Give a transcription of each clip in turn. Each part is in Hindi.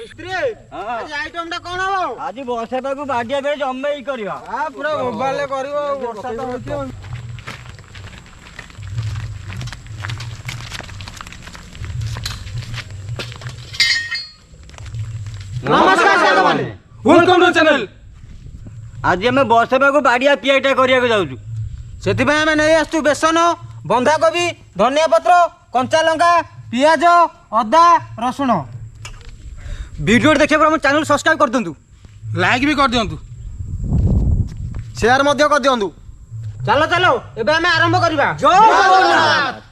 आज आइटम टा कोन हो आज वर्षा को बाडिया बे जम्मे ही करबा हां पूरा मोबाइल ले करबो वर्षा तो होती नमस्कार साथी माने वेलकम टू चैनल। आज हमें वर्षा को बाडिया पियाटा करिया को जाउछु सेति भाई हमें नहीं आस्तु बेसन बंधा कोबी धनिया पत्र कंचा लंका पियाज अदा रसुण। वीडियो देखिए पर हम चैनल सब्सक्राइब कर दंतु लाइक भी कर दियंतु शेयर मध्य कर दियंतु। चलो चलो एबे हमें आरंभ करबा। जय जगन्नाथ।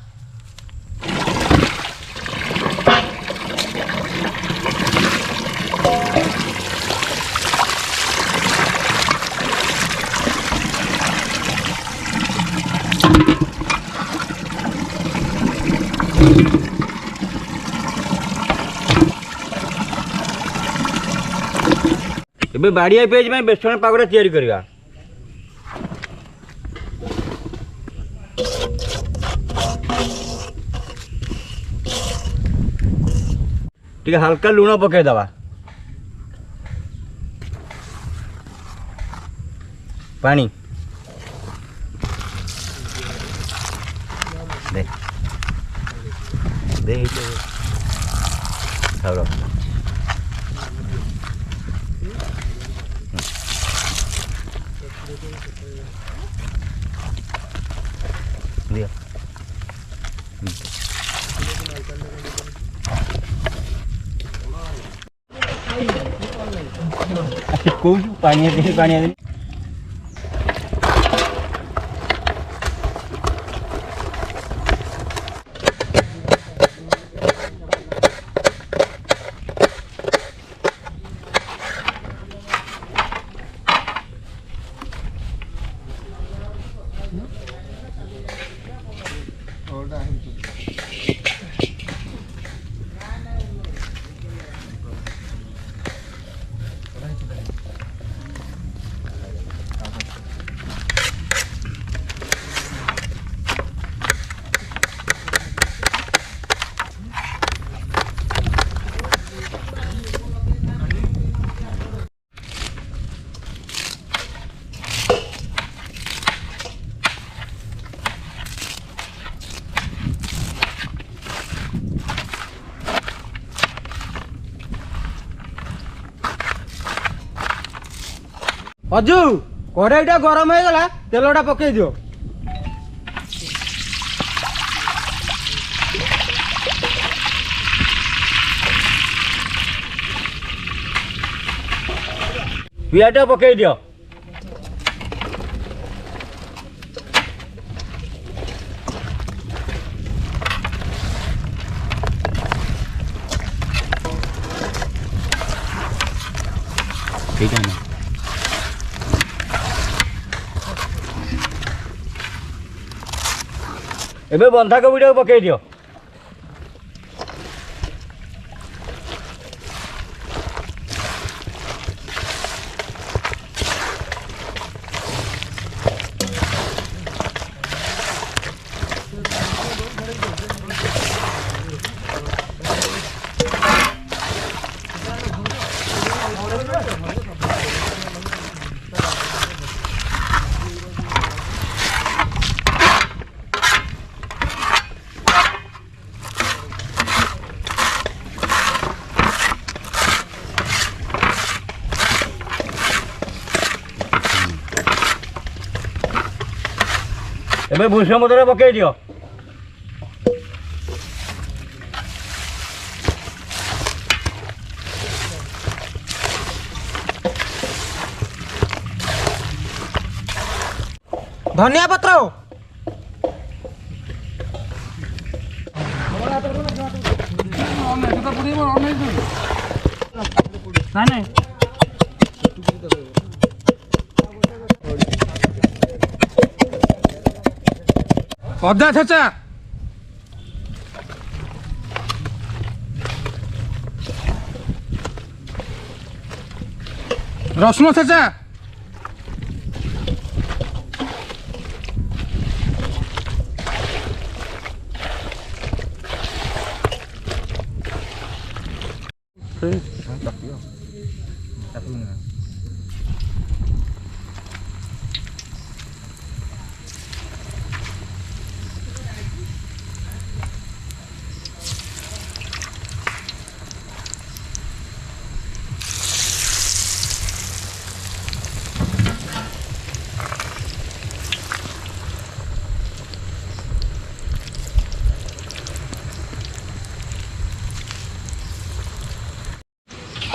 एबे बाडिया पेज में बेसन पागड़ा तैयारी करबा। ठीक हल्का लूण पके दवा पानी दे दे खाओ दिया कौन पानी दे अजू कड़ाईटा गरम हो गला तेलटा पकई दियो। पियाटा पकई दियो। ठीक है ना एबे बंधा कोबीटा पकई दियो। एबे भूसा मदर पकई दियो। धनिया पत्र नहीं अदा छेचा रसुण छेचा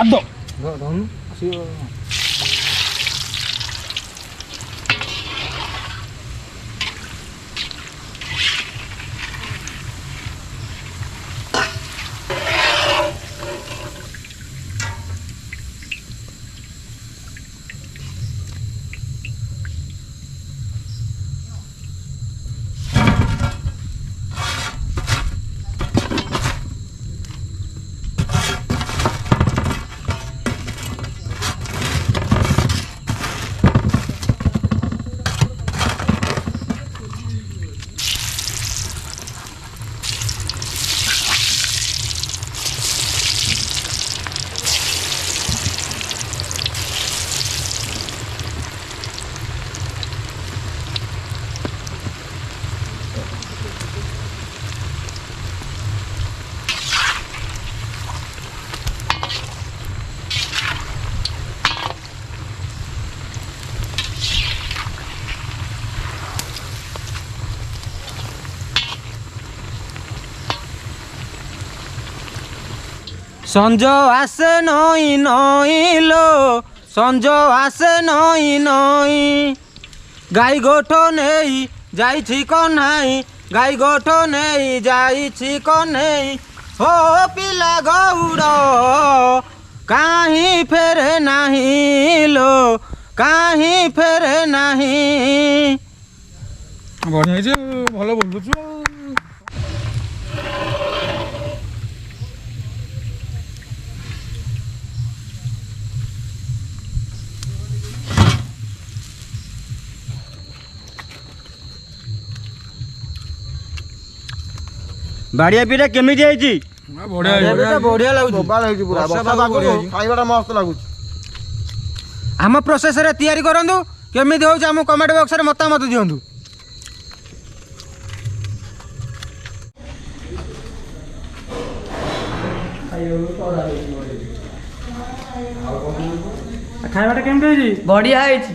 ଆଦ সঞ্জ আসে নই নই লো সঞ্জ আসে নই নই গাই গোঠ নেই যাইছি কনাই গাই গোঠ নেই যাইছি কনেই ও পিলা গৌড় কাহি ফেরে নাহি লো কাহি ফেরে নাহি। ବଢ଼ିଆ ହେଇଛି ଭଲ ବୋଲୁଛୁ ଆଉ। ବାଡ଼ିଆ ପିଇଟା କେମିତି ହେଇଛି? ବଢ଼ିଆ ହେଇଛି ବଢିଆ ଲାଗୁଛି। ବୋବାଲ ହେଇଛି ପୁରା ବର୍ଷା ବର୍ଷା ପାଗ ପାଗକୁ ହେଇଛି। ଖାଇବାଟା ମସ୍ତ ଲାଗୁଛି। ଆମ ପ୍ରୋସେସରେ ତିଆରି କରନ୍ତୁ କେମିତି ହେଉଛି ଆମକୁ କମେଣ୍ଟ ବକ୍ସରେ ମତାମତ ଦିଅନ୍ତୁ। ଖାଇବାଟା କେମିତି ହେଇଛି? ବଢ଼ିଆ ହେଇଛି।